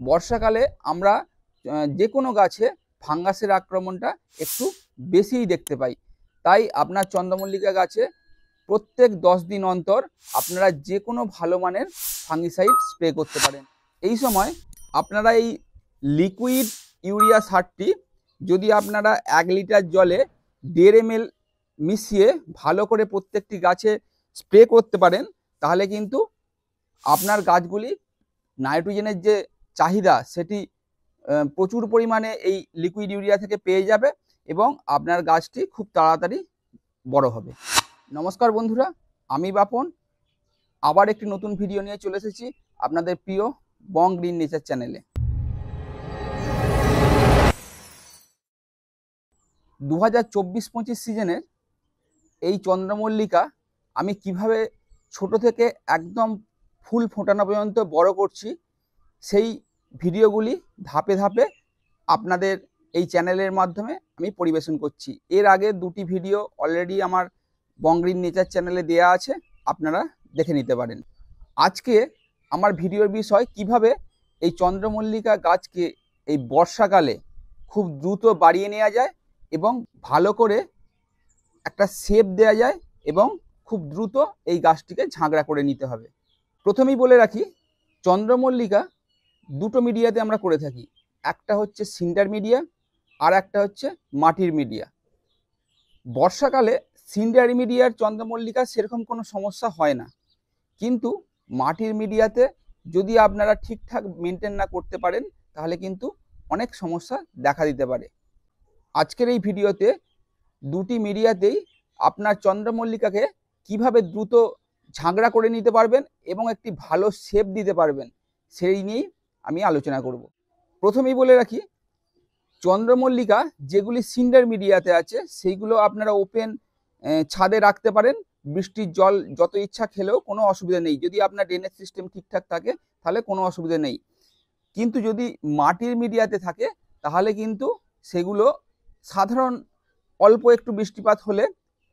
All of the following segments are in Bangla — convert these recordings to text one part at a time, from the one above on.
বর্ষাকালে আমরা যে কোনো গাছে ফাঙ্গাসের আক্রমণটা একটু বেশিই দেখতে পাই। তাই আপনার চন্দ্রমল্লিকা গাছে প্রত্যেক 10 দিন অন্তর আপনারা যে কোনো ভালো মানের ফাঙ্গিসাইড স্প্রে করতে পারেন। এই সময় আপনারা এই লিকুইড ইউরিয়া সারটি যদি আপনারা 1 লিটার জলে 1.5 ml মিশিয়ে ভালো করে প্রত্যেকটি গাছে স্প্রে করতে পারেন, তাহলে কিন্তু আপনার গাছগুলি নাইট্রোজেনের যে চাহিদা সেটি প্রচুর পরিমাণে এই লিকুইড ইউরিয়া থেকে পেয়ে যাবে এবং আপনার গাছটি খুব তাড়াতাড়ি বড় হবে। নমস্কার বন্ধুরা, আমি বাপন আবার একটি নতুন ভিডিও নিয়ে চলে এসেছি আপনাদের প্রিয় বং গ্রিন নেচার চ্যানেলে। 2024-25 সিজনের এই চন্দ্রমল্লিকা আমি কিভাবে ছোট থেকে একদম ফুল ফোটানো পর্যন্ত বড় করছি সেই ভিডিওগুলি ধাপে ধাপে আপনাদের এই চ্যানেলের মাধ্যমে আমি পরিবেশন করছি। এর আগে 2টি ভিডিও অলরেডি আমার বং গ্রিন নেচার চ্যানেলে দেয়া আছে, আপনারা দেখে নিতে পারেন। আজকে আমার ভিডিওর বিষয় কিভাবে এই চন্দ্রমল্লিকা গাছকে এই বর্ষাকালে খুব দ্রুত বাড়িয়ে নেওয়া যায় এবং ভালো করে একটা শেপ দেওয়া যায় এবং খুব দ্রুত এই গাছটিকে ঝাঁকড়া করে নিতে হবে। প্রথমেই বলে রাখি, চন্দ্রমল্লিকা দুটো মিডিয়াতে আমরা করে থাকি, একটা হচ্ছে সিন্ডার মিডিয়া আর একটা হচ্ছে মাটির মিডিয়া। বর্ষাকালে সিন্ডার মিডিয়ার চন্দ্রমল্লিকা সেরকম কোনো সমস্যা হয় না, কিন্তু মাটির মিডিয়াতে যদি আপনারা ঠিকঠাক মেনটেন না করতে পারেন তাহলে কিন্তু অনেক সমস্যা দেখা দিতে পারে। আজকের এই ভিডিওতে 2টি মিডিয়াতেই আপনার চন্দ্রমল্লিকাকে কিভাবে দ্রুত ঝাঁকড়া করে নিতে পারবেন এবং একটি ভালো শেপ দিতে পারবেন সেই নিয়েই আমি আলোচনা করব। প্রথমেই বলে রাখি, চন্দ্রমল্লিকা যেগুলি সিন্ডার মিডিয়াতে আছে সেইগুলো আপনারা ওপেন ছাদে রাখতে পারেন, বৃষ্টির জল যত ইচ্ছা খেলেও কোনো অসুবিধা নেই, যদি আপনার ড্রেনেজ সিস্টেম ঠিকঠাক থাকে তাহলে কোনো অসুবিধা নেই। কিন্তু যদি মাটির মিডিয়াতে থাকে তাহলে কিন্তু সেগুলো সাধারণ অল্প একটু বৃষ্টিপাত হলে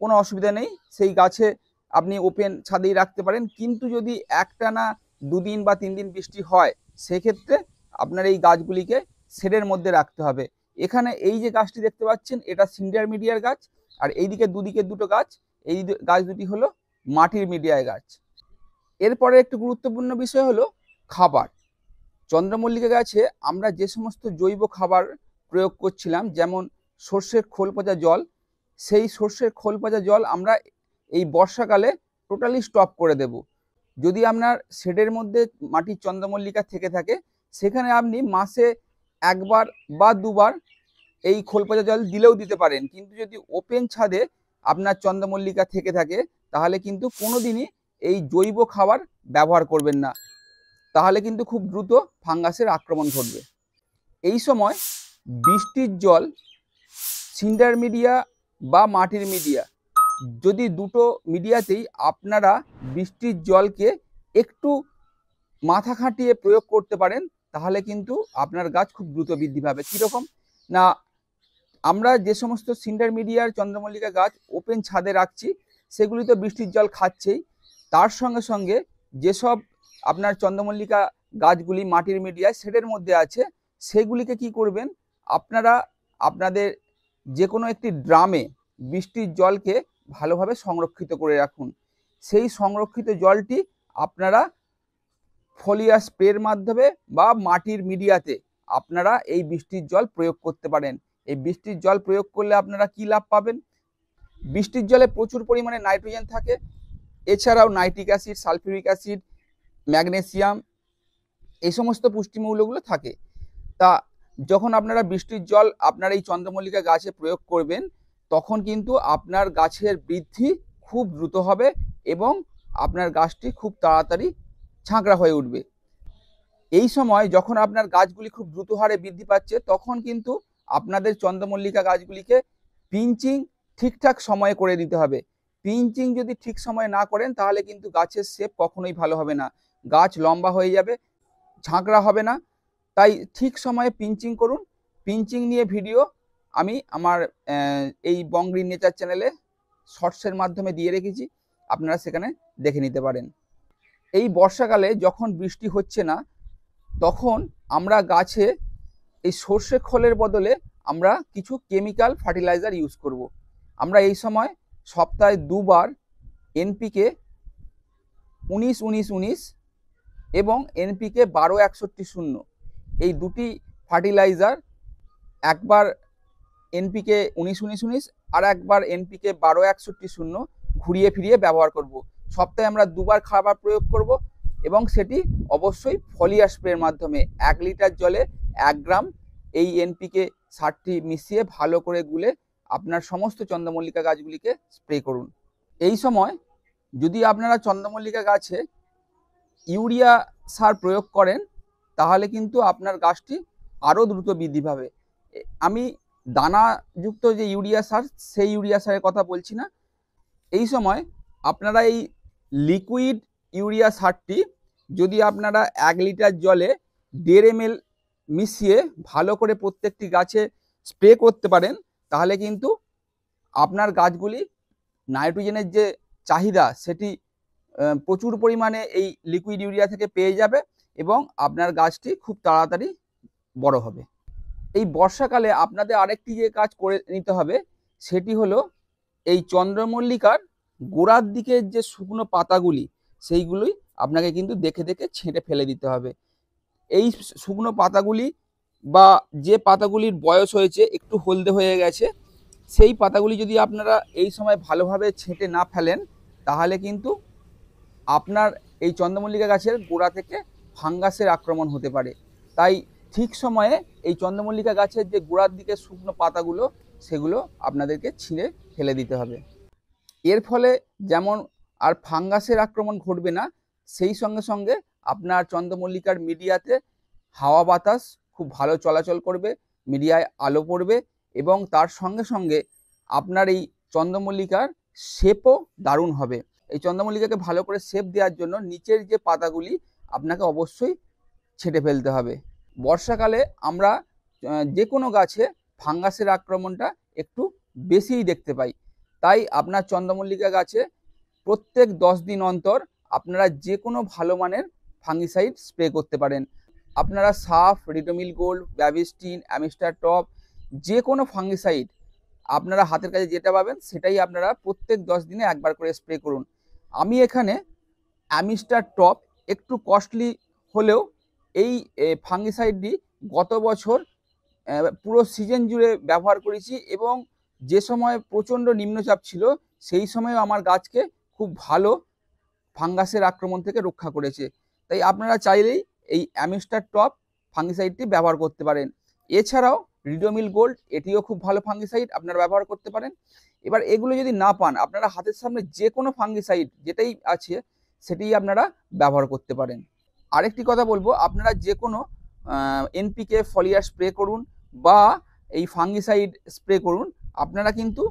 কোনো অসুবিধা নেই, সেই গাছে আপনি ওপেন ছাদেই রাখতে পারেন। কিন্তু যদি একটানা 2 দিন বা 3 দিন বৃষ্টি হয় সেক্ষেত্রে আপনার এই গাছগুলিকে শেডের মধ্যে রাখতে হবে। এখানে এই যে গাছটি দেখতে পাচ্ছেন এটা সিন্ডার মিডিয়ার গাছ, আর এইদিকে দুদিকে দুটো গাছ, এই গাছ দুটি হলো মাটির মিডিয়ার গাছ। এরপরে একটু গুরুত্বপূর্ণ বিষয় হলো খাবার। চন্দ্রমল্লিকা গাছে আমরা যে সমস্ত জৈব খাবার প্রয়োগ করছিলাম, যেমন সর্ষের খোল পচা জল, সেই সর্ষের খোল পচা জল আমরা এই বর্ষাকালে টোটালি স্টপ করে দেব। যদি আপনার শেডের মধ্যে মাটির চন্দ্রমল্লিকা থেকে থাকে সেখানে আপনি মাসে 1 বার বা 2 বার এই খোল পচা জল দিলেও দিতে পারেন, কিন্তু যদি ওপেন ছাদে আপনার চন্দ্রমল্লিকা থেকে থাকে তাহলে কিন্তু কোনোদিনই এই জৈব খাবার ব্যবহার করবেন না, তাহলে কিন্তু খুব দ্রুত ফাঙ্গাসের আক্রমণ ঘটবে। এই সময় বৃষ্টির জল সিন্ডার মিডিয়া বা মাটির মিডিয়া, যদি দুটো মিডিয়াতেই আপনারা বৃষ্টির জলকে একটু মাথা খাটিয়ে প্রয়োগ করতে পারেন তাহলে কিন্তু আপনার গাছ খুব দ্রুত বৃদ্ধি পাবে। কীরকম না, আমরা যে সমস্ত সিন্ডার মিডিয়ার চন্দ্রমল্লিকা গাছ ওপেন ছাদে রাখছি সেগুলি তো বৃষ্টির জল খাচ্ছেই, তার সঙ্গে সঙ্গে যেসব আপনার চন্দ্রমল্লিকা গাছগুলি মাটির মিডিয়ায় শেডের মধ্যে আছে সেগুলিকে কি করবেন, আপনারা আপনাদের যে কোনো একটি ড্রামে বৃষ্টির জলকে ভালোভাবে সংরক্ষিত করে রাখুন। সেই সংরক্ষিত জলটি আপনারা ফলিয়া স্প্রের মাধ্যমে বা মাটির মিডিয়াতে আপনারা এই বৃষ্টির জল প্রয়োগ করতে পারেন। এই বৃষ্টির জল প্রয়োগ করলে আপনারা কি লাভ পাবেন? বৃষ্টির জলে প্রচুর পরিমাণে নাইট্রোজেন থাকে, এছাড়াও nitric acid, sulphuric acid, magnesium, এই সমস্ত পুষ্টিমূল্যগুলো থাকে। তা যখন আপনারা বৃষ্টির জল আপনার এই চন্দ্রমল্লিকা গাছে প্রয়োগ করবেন তখন কিন্তু আপনার গাছের বৃদ্ধি খুব দ্রুত হবে এবং আপনার গাছটি খুব তাড়াতাড়ি ঝাঁকড়া হয়ে উঠবে। এই সময় যখন আপনার গাছগুলি খুব দ্রুত হারে বৃদ্ধি পাচ্ছে তখন কিন্তু আপনাদের চন্দ্রমল্লিকা গাছগুলিকে পিঞ্চিং ঠিকঠাক সময়ে করে দিতে হবে। পিঞ্চিং যদি ঠিক সময়ে না করেন তাহলে কিন্তু গাছের শেপ কখনোই ভালো হবে না, গাছ লম্বা হয়ে যাবে, ঝাঁকড়া হবে না। তাই ঠিক সময়ে পিঞ্চিং করুন। পিঞ্চিং নিয়ে ভিডিও আমি আমার এই বং গ্রিন নেচার চ্যানেলে শর্টসের মাধ্যমে দিয়ে রেখেছি, আপনারা সেখানে দেখে নিতে পারেন। এই বর্ষাকালে যখন বৃষ্টি হচ্ছে না তখন আমরা গাছে এই সর্ষে খোলের বদলে আমরা কিছু কেমিক্যাল ফার্টিলাইজার ইউজ করব। আমরা এই সময় সপ্তাহে 2 বার এনপিকে 19-19-19 এবং এনপিকে 12-61-0 এই দুটি ফার্টিলাইজার, একবার এনপিকে 19-19-19 আর একবার এনপিকে 12-61-0 ঘুরিয়ে ফিরিয়ে ব্যবহার করব। সপ্তাহে আমরা 2 বার খাবার প্রয়োগ করব এবং সেটি অবশ্যই ফলিয়ার স্প্রের মাধ্যমে 1 লিটার জলে 1 গ্রাম এই এনপিকে সারটি মিশিয়ে ভালো করে গুলে আপনার সমস্ত চন্দ্রমল্লিকা গাছগুলিকে স্প্রে করুন। এই সময় যদি আপনারা চন্দ্রমল্লিকা গাছে ইউরিয়া সার প্রয়োগ করেন তাহলে কিন্তু আপনার গাছটি আরও দ্রুত বৃদ্ধি পাবে। আমি দানাযুক্ত যে ইউরিয়া সার সেই ইউরিয়া সারের কথা বলছি না। এই সময় আপনারা এই লিকুইড ইউরিয়া সারটি যদি আপনারা 1 লিটার জলে 1.5 ml মিশিয়ে ভালো করে প্রত্যেকটি গাছে স্প্রে করতে পারেন তাহলে কিন্তু আপনার গাছগুলি নাইট্রোজেনের যে চাহিদা সেটি প্রচুর পরিমাণে এই লিকুইড ইউরিয়া থেকে পেয়ে যাবে এবং আপনার গাছটি খুব তাড়াতাড়ি বড় হবে। এই বর্ষাকালে আপনাদের আরেকটি যে কাজ করে নিতে হবে সেটি হলো এই চন্দ্রমল্লিকার গোড়ার দিকের যে শুকনো পাতাগুলি সেইগুলোই আপনাকে কিন্তু দেখে দেখে ছেঁটে ফেলে দিতে হবে। এই শুকনো পাতাগুলি বা যে পাতাগুলির বয়স হয়েছে একটু হলদে হয়ে গেছে সেই পাতাগুলি যদি আপনারা এই সময় ভালোভাবে ছেঁটে না ফেলেন তাহলে কিন্তু আপনার এই চন্দ্রমল্লিকা গাছের গোড়া থেকে ফাঙ্গাসের আক্রমণ হতে পারে। তাই ঠিক সময়ে এই চন্দ্রমল্লিকা গাছের যে গোড়ার দিকে শুকনো পাতাগুলো সেগুলো আপনাদেরকে ছিঁড়ে ফেলে দিতে হবে। এর ফলে যেমন আর ফাঙ্গাসের আক্রমণ ঘটবে না, সেই সঙ্গে সঙ্গে আপনার চন্দ্রমল্লিকার মিডিয়াতে হাওয়া বাতাস খুব ভালো চলাচল করবে, মিডিয়ায় আলো পড়বে এবং তার সঙ্গে সঙ্গে আপনার এই চন্দ্রমল্লিকার শেপও দারুণ হবে। এই চন্দ্রমল্লিকাকে ভালো করে শেপ দেওয়ার জন্য নিচের যে পাতাগুলি আপনাকে অবশ্যই ছেঁটে ফেলতে হবে। বর্ষাকালে আমরা যে কোনো গাছে ফাঙ্গাসের আক্রমণটা একটু বেশিই দেখতে পাই। তাই আপনার চন্দ্রমল্লিকা গাছে প্রত্যেক 10 দিন অন্তর আপনারা যে কোনো ভালো মানের ফাঙ্গিসাইড স্প্রে করতে পারেন। আপনারা সাফ, Ridomil gold, Bavistin, Amistar top যে কোনো ফাঙ্গিসাইড আপনারা হাতের কাছে যেটা পাবেন সেটাই আপনারা প্রত্যেক 10 দিনে একবার করে স্প্রে করুন। আমি এখানে অ্যামিস্টার টপ একটু কস্টলি হলেও এই ফাঙ্গিসাইডটি গত বছর পুরো সিজন জুড়ে ব্যবহার করেছি এবং যে সময় প্রচণ্ড নিম্নচাপ ছিল সেই সময় আমার গাছকে খুব ভালো ফাঙ্গাসের আক্রমণ থেকে রক্ষা করেছে। তাই আপনারা চাইলেই এই অ্যামিস্টার টপ ফাঙ্গিসাইডটি ব্যবহার করতে পারেন। এছাড়াও রিডোমিল গোল্ড এটিও খুব ভালো ফাঙ্গিসাইড, আপনারা ব্যবহার করতে পারেন। এবার এগুলো যদি না পান আপনারা হাতের সামনে যে কোনো ফাঙ্গিসাইড যেটাই আছে সেটাই আপনারা ব্যবহার করতে পারেন। আরেকটি কথা বলবো, আপনারা যে কোনো এনপিকে ফলিয়ার স্প্রে করুন বা এই ফাঙ্গিসাইড স্প্রে করুন, আপনারা কিন্তু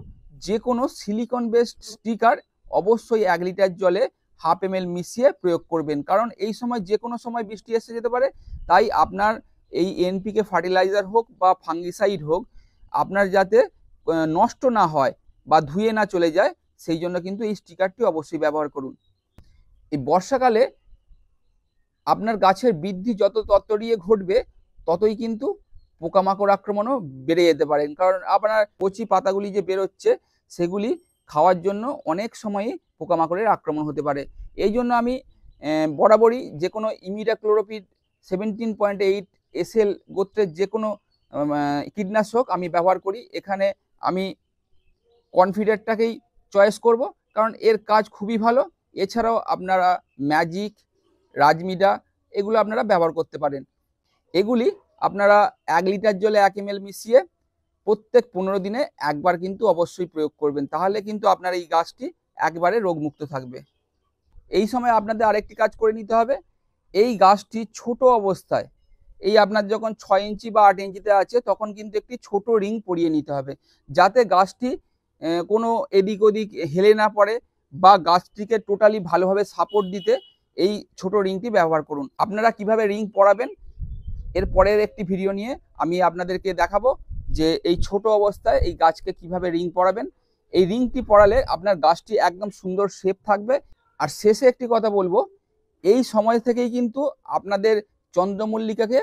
যে কোনো সিলিকন বেসড স্টিকার অবশ্যই 1 লিটার জলে 1/2 ml মিশিয়ে প্রয়োগ করবেন, কারণ এই সময় যে কোনো সময় বৃষ্টি এসে যেতে পারে। তাই আপনার এই এনপিকে ফার্টিলাইজার হোক বা ফাঙ্গিসাইড হোক আপনার যাতে নষ্ট না হয় বা ধুয়ে না চলে যায় সেই জন্য কিন্তু এই স্টিকারটি অবশ্যই ব্যবহার করুন। এই বর্ষাকালে আপনার গাছের বৃদ্ধি যত তত্তরিয়ে ঘটবে ততই কিন্তু পোকামাকড় আক্রমণও বেড়ে যেতে পারেন, কারণ আপনার কচি পাতাগুলি যে বেরোচ্ছে সেগুলি খাওয়ার জন্য অনেক সময়ই পোকামাকড়ের আক্রমণ হতে পারে। এই জন্য আমি বরাবরই যে কোনো ইমিডাক্লোরোপিড 17.8 SL গোত্রের যে কোনো কীটনাশক আমি ব্যবহার করি। এখানে আমি কনফিডেন্টটাকেই চয়েস করব কারণ এর কাজ খুবই ভালো। এছাড়াও আপনারা ম্যাজিক, রাজমিডা এগুলো আপনারা ব্যবহার করতে পারেন। এগুলি আপনারা 1 লিটার জলে 1 ml মিশিয়ে প্রত্যেক 15 দিনে একবার কিন্তু অবশ্যই প্রয়োগ করবেন, তাহলে কিন্তু আপনার এই গাছটি একবারে রোগমুক্ত থাকবে। এই সময় আপনাদের আরেকটি কাজ করে নিতে হবে, এই গাছটি ছোট অবস্থায় এই আপনার যখন 6 ইঞ্চি বা 8 ইঞ্চিতে আছে তখন কিন্তু একটি ছোট রিং পরিয়ে নিতে হবে, যাতে গাছটি কোনো এদিক ওদিক হেলে না পড়ে বা গাছটিকে টোটালি ভালোভাবে সাপোর্ট দিতে এই ছোট রিংটি ব্যবহার করুন। আপনারা কিভাবে রিং পরাবেন এর পরের একটি ভিডিও নিয়ে আমি আপনাদেরকে দেখাবো যে এই ছোট অবস্থায় এই গাছকে কিভাবে রিং পরাবেন। এই রিংটি পরালে আপনার গাছটি একদম সুন্দর শেপ থাকবে। আর শেষে একটি কথা বলবো, এই সময় থেকেই কিন্তু আপনাদের চন্দ্রমল্লিকাকে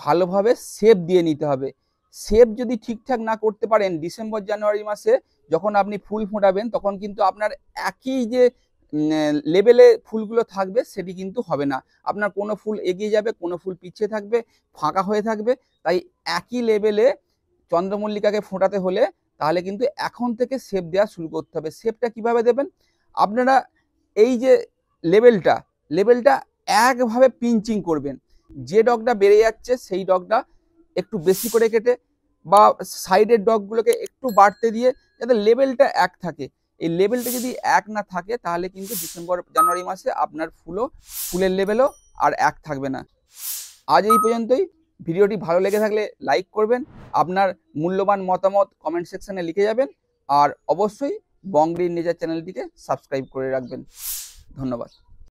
ভালোভাবে শেপ দিয়ে নিতে হবে। শেপ যদি ঠিকঠাক না করতে পারেন, ডিসেম্বর জানুয়ারি মাসে যখন আপনি ফুল ফোটাবেন তখন কিন্তু আপনার একই যে লেভেলে ফুলগুলো থাকবে সেটি কিন্তু হবে না। আপনার কোনো ফুল এগিয়ে যাবে, কোনো ফুল পিছিয়ে থাকবে, ফাঁকা হয়ে থাকবে। তাই একই লেভেলে চন্দ্রমল্লিকাকে ফোটাতে হলে তাহলে কিন্তু এখন থেকে শেপ দেওয়া শুরু করতে হবে। শেপটা কিভাবে দেবেন? আপনারা এই যে লেভেলটা একভাবে পিঞ্চিং করবেন। যে ডগটা বেড়ে যাচ্ছে সেই ডগটা একটু বেশি করে কেটে বা সাইডের ডগগুলোকে একটু বাড়তে দিয়ে যাতে লেভেলটা এক থাকে। এই লেভেলটা যদি এক না থাকে তাহলে কিন্তু ডিসেম্বর জানুয়ারি মাসে আপনার ফুলের লেভেলও আর এক থাকবে না। আজ এই পর্যন্তই। ভিডিওটি ভালো লেগে থাকলে লাইক করবেন, আপনার মূল্যবান মতামত কমেন্ট সেকশনে লিখে যাবেন, আর অবশ্যই বং গ্রিন নেচার চ্যানেলটিকে সাবস্ক্রাইব করে রাখবেন। ধন্যবাদ।